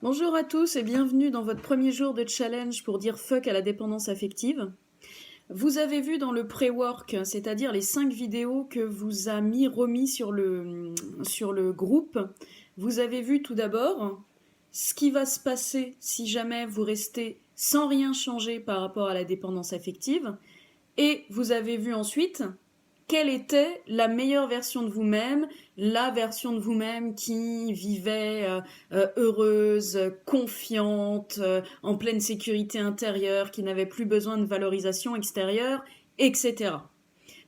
Bonjour à tous et bienvenue dans votre premier jour de challenge pour dire fuck à la dépendance affective. Vous avez vu dans le pré-work, c'est-à-dire les 5 vidéos que vous a remis sur le groupe, vous avez vu tout d'abord ce qui va se passer si jamais vous restez sans rien changer par rapport à la dépendance affective, et vous avez vu ensuite quelle était la meilleure version de vous-même, la version de vous-même qui vivait heureuse, confiante, en pleine sécurité intérieure, qui n'avait plus besoin de valorisation extérieure, etc.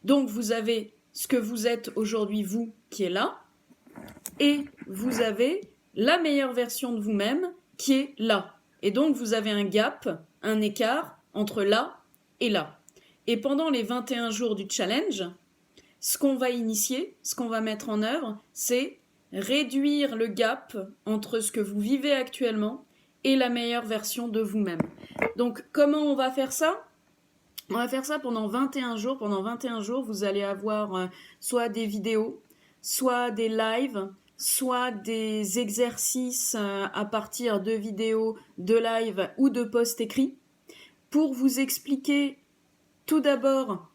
Donc vous avez ce que vous êtes aujourd'hui, vous, qui est là, et vous avez la meilleure version de vous-même qui est là. Et donc vous avez un gap, un écart entre là et là. Et pendant les 21 jours du challenge, ce qu'on va initier, ce qu'on va mettre en œuvre, c'est réduire le gap entre ce que vous vivez actuellement et la meilleure version de vous-même. Donc, comment on va faire ça ? On va faire ça pendant 21 jours. Pendant 21 jours, vous allez avoir soit des vidéos, soit des lives, soit des exercices à partir de vidéos, de lives ou de posts écrits pour vous expliquer tout d'abord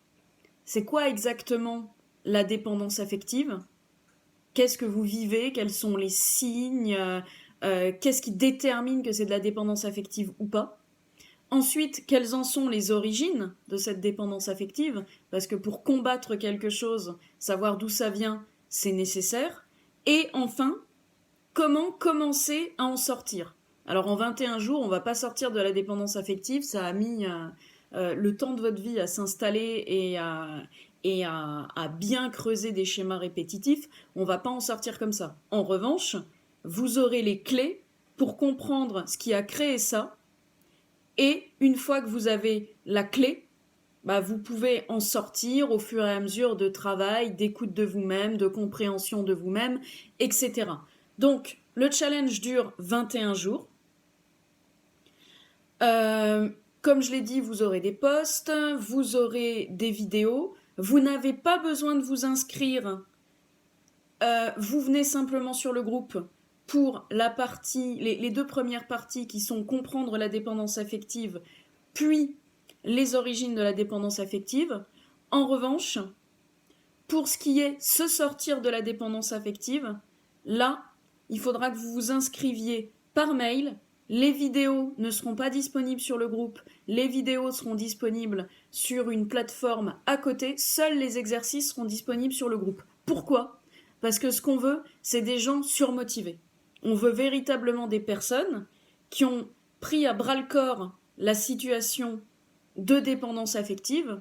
c'est quoi exactement la dépendance affective, qu'est-ce que vous vivez, quels sont les signes, qu'est-ce qui détermine que c'est de la dépendance affective ou pas. Ensuite, quelles en sont les origines de cette dépendance affective, parce que pour combattre quelque chose, savoir d'où ça vient, c'est nécessaire. Et enfin, comment commencer à en sortir. Alors en 21 jours, on ne va pas sortir de la dépendance affective, ça a mis le temps de votre vie à s'installer et à bien creuser des schémas répétitifs. On ne va pas en sortir comme ça. En revanche, vous aurez les clés pour comprendre ce qui a créé ça. Et une fois que vous avez la clé, vous pouvez en sortir au fur et à mesure de travail, d'écoute de vous-même, de compréhension de vous-même, etc. Donc, le challenge dure 21 jours. Comme je l'ai dit, vous aurez des posts, vous aurez des vidéos. Vous n'avez pas besoin de vous inscrire. Vous venez simplement sur le groupe pour les 2 premières parties qui sont comprendre la dépendance affective, puis les origines de la dépendance affective. En revanche, pour ce qui est se sortir de la dépendance affective, là, il faudra que vous vous inscriviez par mail. Les vidéos ne seront pas disponibles sur le groupe. Les vidéos seront disponibles sur une plateforme à côté. Seuls les exercices seront disponibles sur le groupe. Pourquoi ? Parce que ce qu'on veut, c'est des gens surmotivés. On veut véritablement des personnes qui ont pris à bras-le-corps la situation de dépendance affective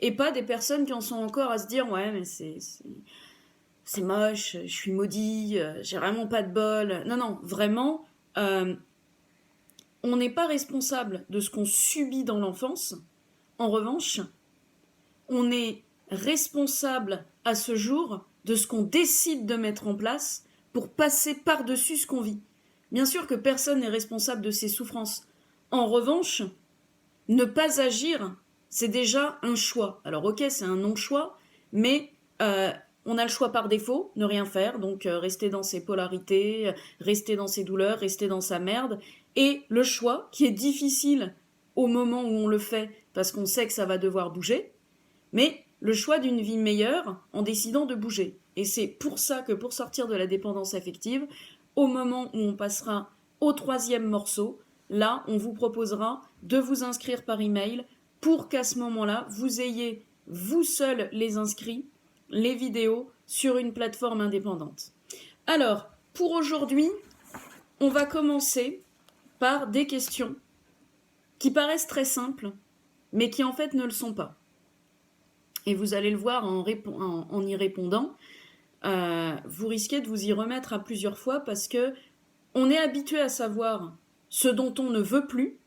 et pas des personnes qui en sont encore à se dire « Ouais, mais c'est moche, je suis maudit, j'ai vraiment pas de bol. » Non, vraiment, on n'est pas responsable de ce qu'on subit dans l'enfance. En revanche, on est responsable à ce jour de ce qu'on décide de mettre en place pour passer par-dessus ce qu'on vit. Bien sûr que personne n'est responsable de ses souffrances. En revanche, ne pas agir, c'est déjà un choix. Alors ok, c'est un non-choix, mais on a le choix par défaut, ne rien faire, donc rester dans ses polarités, rester dans ses douleurs, rester dans sa merde. Et le choix, qui est difficile au moment où on le fait, parce qu'on sait que ça va devoir bouger, mais le choix d'une vie meilleure en décidant de bouger. Et c'est pour ça que pour sortir de la dépendance affective, au moment où on passera au 3e morceau, là, on vous proposera de vous inscrire par email pour qu'à ce moment-là, vous ayez, vous seul, les inscrits, les vidéos sur une plateforme indépendante. Alors, pour aujourd'hui, on va commencer par des questions qui paraissent très simples, mais qui en fait ne le sont pas. Et vous allez le voir en y répondant, vous risquez de vous y remettre à plusieurs fois parce que on est habitué à savoir ce dont on ne veut plus.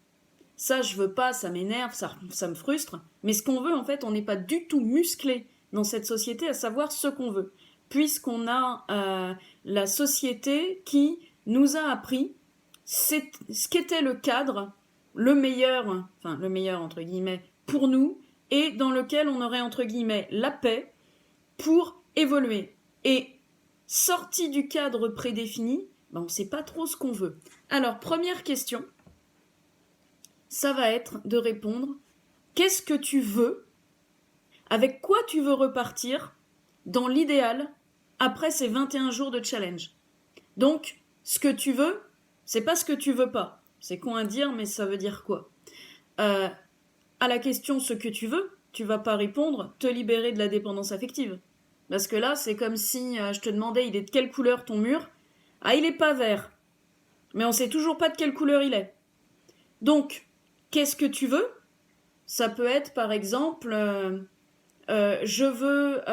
Ça, je veux pas, ça m'énerve, ça me frustre. Mais ce qu'on veut, en fait, on n'est pas du tout musclé dans cette société à savoir ce qu'on veut. Puisqu'on a la société qui nous a appris ce qu'était le cadre, le meilleur entre guillemets, pour nous, et dans lequel on aurait entre guillemets la paix pour évoluer. Et sorti du cadre prédéfini, ben, on ne sait pas trop ce qu'on veut. Alors, première question, ça va être de répondre « Qu'est-ce que tu veux ? Avec quoi tu veux repartir dans l'idéal après ces 21 jours de challenge ?» Donc, ce que tu veux, c'est pas ce que tu veux pas. C'est con à dire, mais ça veut dire quoi ? À la question « ce que tu veux », tu vas pas répondre « te libérer de la dépendance affective ». Parce que là, c'est comme si je te demandais « il est de quelle couleur ton mur ?» Ah, il est pas vert. Mais on sait toujours pas de quelle couleur il est. Donc, qu'est-ce que tu veux ? Ça peut être, par exemple, je veux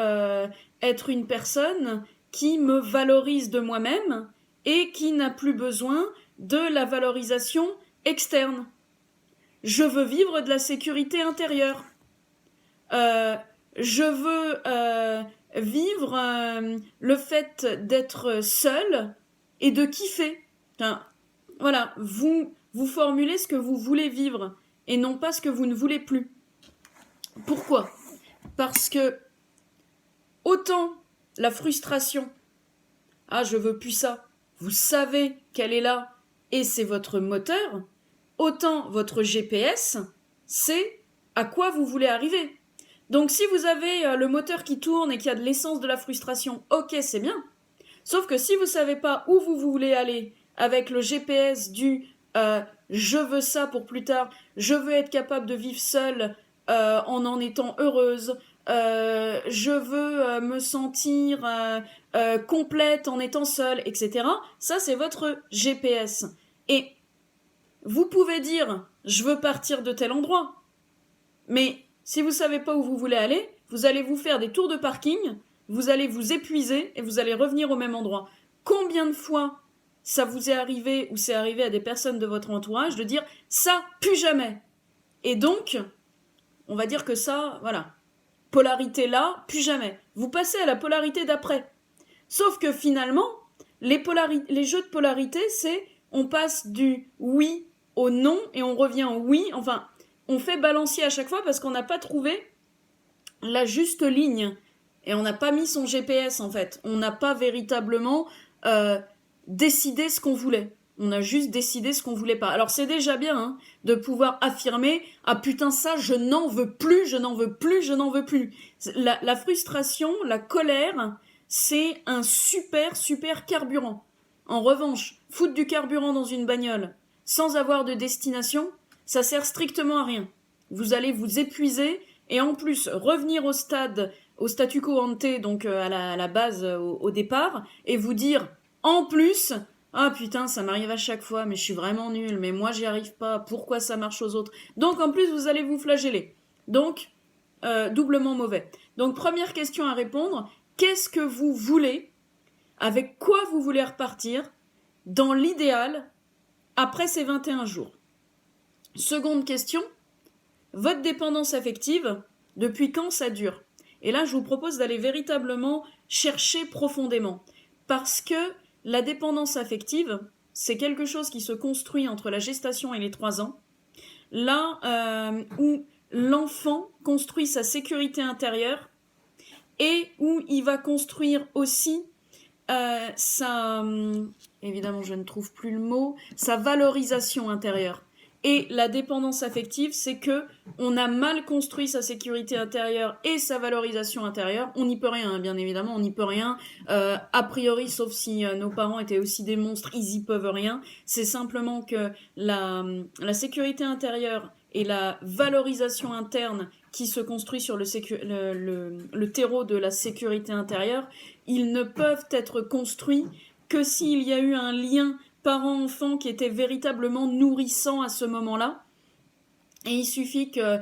être une personne qui me valorise de moi-même et qui n'a plus besoin de la valorisation externe. Je veux vivre de la sécurité intérieure. Je veux vivre le fait d'être seul et de kiffer. Enfin, voilà, vous formulez ce que vous voulez vivre et non pas ce que vous ne voulez plus. Pourquoi ? Parce que autant la frustration, ah je veux plus ça, vous savez qu'elle est là et c'est votre moteur, autant votre GPS, c'est à quoi vous voulez arriver. Donc si vous avez le moteur qui tourne et qu'il y a de l'essence de la frustration, ok c'est bien. Sauf que si vous savez pas où vous voulez aller avec le GPS du je veux ça pour plus tard, je veux être capable de vivre seule en étant heureuse, je veux me sentir complète en étant seule, etc. Ça, c'est votre GPS. Et vous pouvez dire « je veux partir de tel endroit », mais si vous ne savez pas où vous voulez aller, vous allez vous faire des tours de parking, vous allez vous épuiser et vous allez revenir au même endroit. Combien de fois ça vous est arrivé ou c'est arrivé à des personnes de votre entourage de dire « ça, plus jamais ». Et donc, on va dire que ça, voilà, polarité là, plus jamais. Vous passez à la polarité d'après. Sauf que finalement, les jeux de polarité, c'est on passe du oui au non et on revient au oui. Enfin, on fait balancier à chaque fois parce qu'on n'a pas trouvé la juste ligne. Et on n'a pas mis son GPS en fait. On n'a pas véritablement décidé ce qu'on voulait. On a juste décidé ce qu'on voulait pas. Alors c'est déjà bien hein, de pouvoir affirmer « Ah putain ça, je n'en veux plus, je n'en veux plus, je n'en veux plus ». La frustration, la colère, c'est un super, super carburant. En revanche, foutre du carburant dans une bagnole sans avoir de destination, ça sert strictement à rien. Vous allez vous épuiser et en plus revenir au statu quo ante, donc à la base, au départ, et vous dire en plus... Ah putain, ça m'arrive à chaque fois, mais je suis vraiment nulle, mais moi j'y arrive pas, pourquoi ça marche aux autres ? Donc en plus vous allez vous flageller. Donc, doublement mauvais. Donc première question à répondre, qu'est-ce que vous voulez ? Avec quoi vous voulez repartir ? Dans l'idéal, après ces 21 jours. Seconde question, votre dépendance affective, depuis quand ça dure ? Et là je vous propose d'aller véritablement chercher profondément. Parce que la dépendance affective, c'est quelque chose qui se construit entre la gestation et les 3 ans, là où l'enfant construit sa sécurité intérieure et où il va construire aussi évidemment je ne trouve plus le mot, sa valorisation intérieure. Et la dépendance affective, c'est que on a mal construit sa sécurité intérieure et sa valorisation intérieure. On n'y peut rien, bien évidemment, on n'y peut rien. A priori, sauf si nos parents étaient aussi des monstres, ils y peuvent rien. C'est simplement que la sécurité intérieure et la valorisation interne qui se construit sur le terreau de la sécurité intérieure, ils ne peuvent être construits que s'il y a eu un lien parent-enfant qui était véritablement nourrissant à ce moment-là. Et il suffit que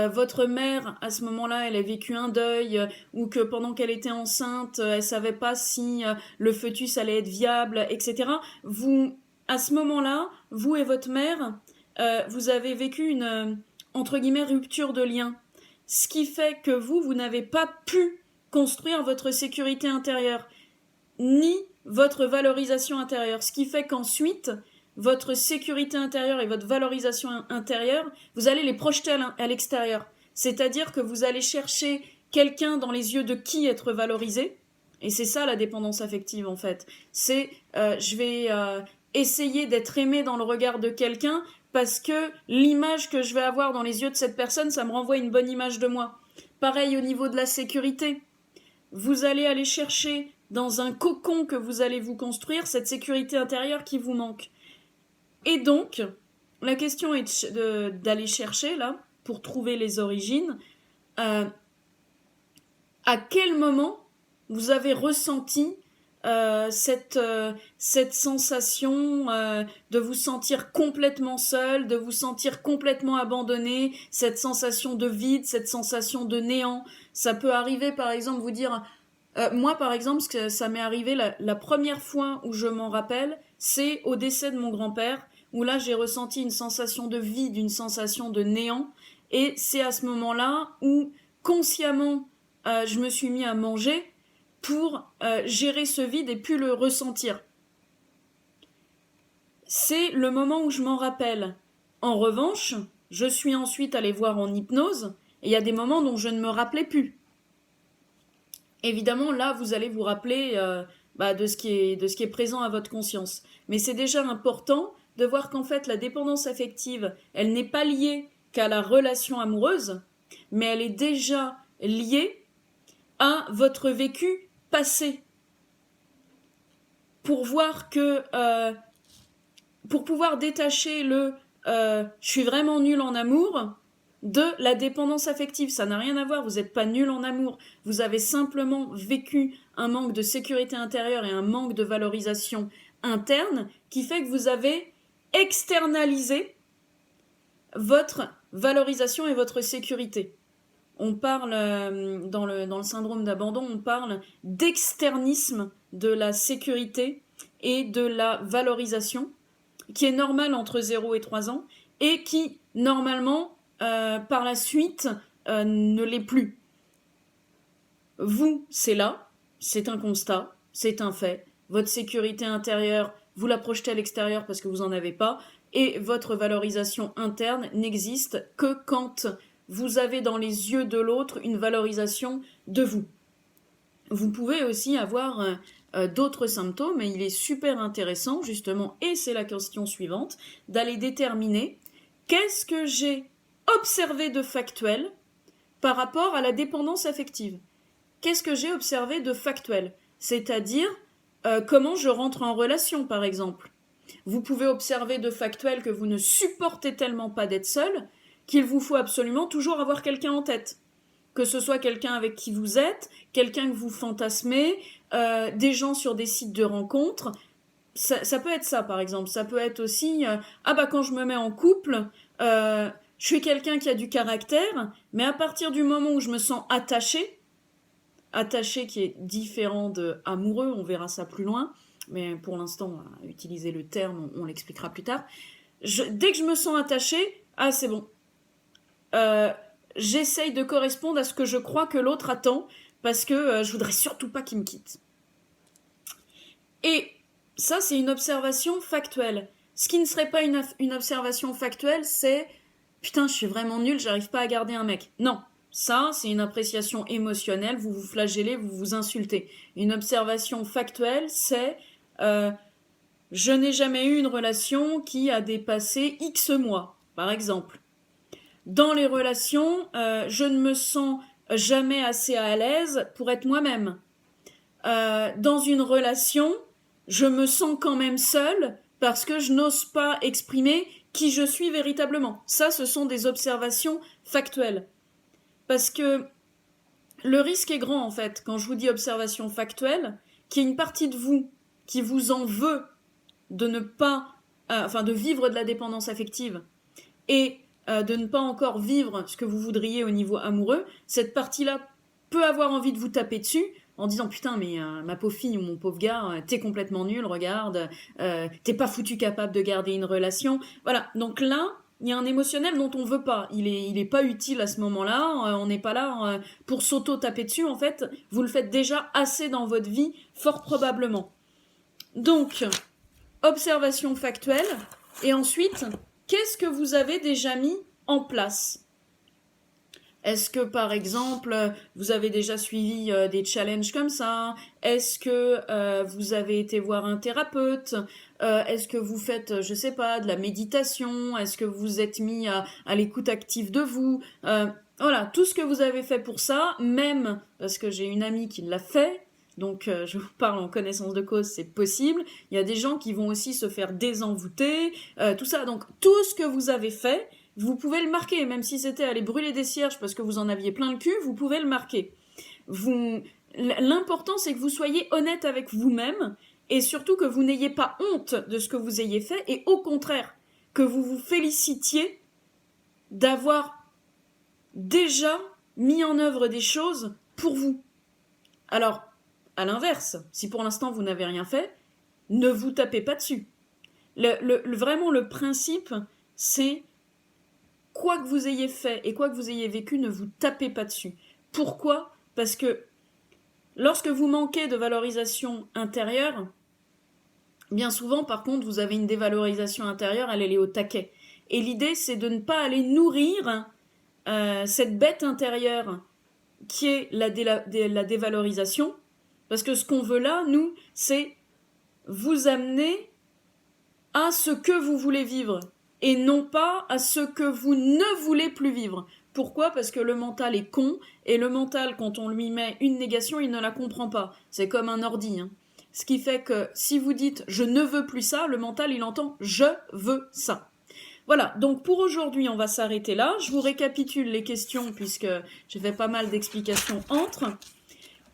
votre mère, à ce moment-là, elle ait vécu un deuil, ou que pendant qu'elle était enceinte, elle savait pas si le fœtus allait être viable, etc. Vous, à ce moment-là, vous et votre mère, vous avez vécu une, entre guillemets, rupture de lien. Ce qui fait que vous n'avez pas pu construire votre sécurité intérieure, ni votre valorisation intérieure. Ce qui fait qu'ensuite, votre sécurité intérieure et votre valorisation intérieure, vous allez les projeter à l'extérieur. C'est-à-dire que vous allez chercher quelqu'un dans les yeux de qui être valorisé, Et c'est ça la dépendance affective en fait. C'est je vais essayer d'être aimé dans le regard de quelqu'un parce que l'image que je vais avoir dans les yeux de cette personne, ça me renvoie une bonne image de moi. Pareil au niveau de la sécurité. Vous allez aller chercher dans un cocon que vous allez vous construire cette sécurité intérieure qui vous manque. Et donc, la question est d'aller chercher là, pour trouver les origines, à quel moment vous avez ressenti cette sensation de vous sentir complètement seul, de vous sentir complètement abandonné, cette sensation de vide, cette sensation de néant. Ça peut arriver par exemple vous dire, moi par exemple ça m'est arrivé la première fois où je m'en rappelle, c'est au décès de mon grand-père, où là j'ai ressenti une sensation de vide, une sensation de néant, et c'est à ce moment-là où consciemment je me suis mis à manger pour gérer ce vide et plus le ressentir. C'est le moment où je m'en rappelle. En revanche, je suis ensuite allée voir en hypnose, et il y a des moments dont je ne me rappelais plus. Évidemment, là, vous allez vous rappeler de ce qui est présent à votre conscience. Mais c'est déjà important de voir qu'en fait, la dépendance affective, elle n'est pas liée qu'à la relation amoureuse, mais elle est déjà liée à votre vécu passé. Pour voir que, pour pouvoir détacher le je suis vraiment nul en amour de la dépendance affective. Ça n'a rien à voir, vous n'êtes pas nul en amour. Vous avez simplement vécu un manque de sécurité intérieure et un manque de valorisation interne qui fait que vous avez externalisé votre valorisation et votre sécurité. On parle, dans le syndrome d'abandon, on parle d'externisme de la sécurité et de la valorisation, qui est normal entre 0 et 3 ans, et qui, normalement, par la suite, ne l'est plus. Vous, c'est là, c'est un constat, c'est un fait. Votre sécurité intérieure, vous la projetez à l'extérieur parce que vous n'en avez pas, et votre valorisation interne n'existe que quand vous avez dans les yeux de l'autre une valorisation de vous. Vous pouvez aussi avoir d'autres symptômes, et il est super intéressant, justement, et c'est la question suivante, d'aller déterminer qu'est-ce que j'ai observé de factuel par rapport à la dépendance affective. Qu'est-ce que j'ai observé de factuel ? C'est-à-dire comment je rentre en relation, par exemple. Vous pouvez observer de factuel que vous ne supportez tellement pas d'être seul qu'il vous faut absolument toujours avoir quelqu'un en tête. Que ce soit quelqu'un avec qui vous êtes, quelqu'un que vous fantasmez, des gens sur des sites de rencontres. Ça peut être ça, par exemple. Ça peut être aussi, quand je me mets en couple, je suis quelqu'un qui a du caractère, mais à partir du moment où je me sens attaché qui est différent de amoureux, on verra ça plus loin, mais pour l'instant, utiliser le terme, on l'expliquera plus tard. Dès que je me sens attachée, c'est bon. J'essaye de correspondre à ce que je crois que l'autre attend, parce que je voudrais surtout pas qu'il me quitte. Et ça, c'est une observation factuelle. Ce qui ne serait pas une observation factuelle, c'est « Putain, je suis vraiment nulle, j'arrive pas à garder un mec. » Non, ça, c'est une appréciation émotionnelle, vous vous flagellez, vous vous insultez. Une observation factuelle, c'est je n'ai jamais eu une relation qui a dépassé X mois, par exemple. Dans les relations, je ne me sens jamais assez à l'aise pour être moi-même. Dans une relation, je me sens quand même seule parce que je n'ose pas exprimer qui je suis véritablement. Ça, ce sont des observations factuelles. Parce que le risque est grand, en fait, quand je vous dis observation factuelle, qu'il y ait une partie de vous qui vous en veut de ne pas, de vivre de la dépendance affective et de ne pas encore vivre ce que vous voudriez au niveau amoureux. Cette partie-là peut avoir envie de vous taper dessus en disant « Putain, mais ma pauvre fille ou mon pauvre gars, t'es complètement nul, regarde, t'es pas foutu capable de garder une relation. » Voilà, donc là, il y a un émotionnel dont on veut pas. Il est pas utile à ce moment-là, on n'est pas là pour s'auto-taper dessus, en fait. Vous le faites déjà assez dans votre vie, fort probablement. Donc, observation factuelle, et ensuite, qu'est-ce que vous avez déjà mis en place ? Est-ce que, par exemple, vous avez déjà suivi des challenges comme ça? Est-ce que vous avez été voir un thérapeute? Est-ce que vous faites, je sais pas, de la méditation? Est-ce que vous êtes mis à l'écoute active de vous? Voilà, tout ce que vous avez fait pour ça, même parce que j'ai une amie qui l'a fait, donc je vous parle en connaissance de cause, c'est possible. Il y a des gens qui vont aussi se faire désenvoûter, tout ça. Donc tout ce que vous avez fait, vous pouvez le marquer, même si c'était aller brûler des cierges parce que vous en aviez plein le cul, vous pouvez le marquer. L'important, c'est que vous soyez honnête avec vous-même et surtout que vous n'ayez pas honte de ce que vous ayez fait et au contraire, que vous vous félicitiez d'avoir déjà mis en œuvre des choses pour vous. Alors, à l'inverse, si pour l'instant vous n'avez rien fait, ne vous tapez pas dessus. Vraiment, le principe, c'est quoi que vous ayez fait et quoi que vous ayez vécu, ne vous tapez pas dessus. Pourquoi? Parce que lorsque vous manquez de valorisation intérieure, bien souvent, par contre, vous avez une dévalorisation intérieure, elle est au taquet. Et l'idée, c'est de ne pas aller nourrir cette bête intérieure qui est la dévalorisation, parce que ce qu'on veut là, nous, c'est vous amener à ce que vous voulez vivre, et non pas à ce que vous ne voulez plus vivre. Pourquoi? Parce que le mental est con, et le mental, quand on lui met une négation, il ne la comprend pas. C'est comme un ordi, hein. Ce qui fait que si vous dites « je ne veux plus ça », le mental, il entend « je veux ça ». Voilà, donc pour aujourd'hui, on va s'arrêter là. Je vous récapitule les questions, puisque j'ai fait pas mal d'explications entre.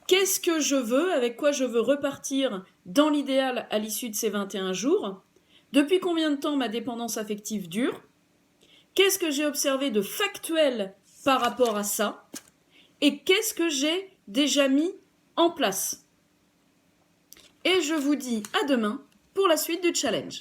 Qu'est-ce que je veux? Avec quoi je veux repartir dans l'idéal à l'issue de ces 21 jours? Depuis combien de temps ma dépendance affective dure? Qu'est-ce que j'ai observé de factuel par rapport à ça? Et qu'est-ce que j'ai déjà mis en place? Et je vous dis à demain pour la suite du challenge.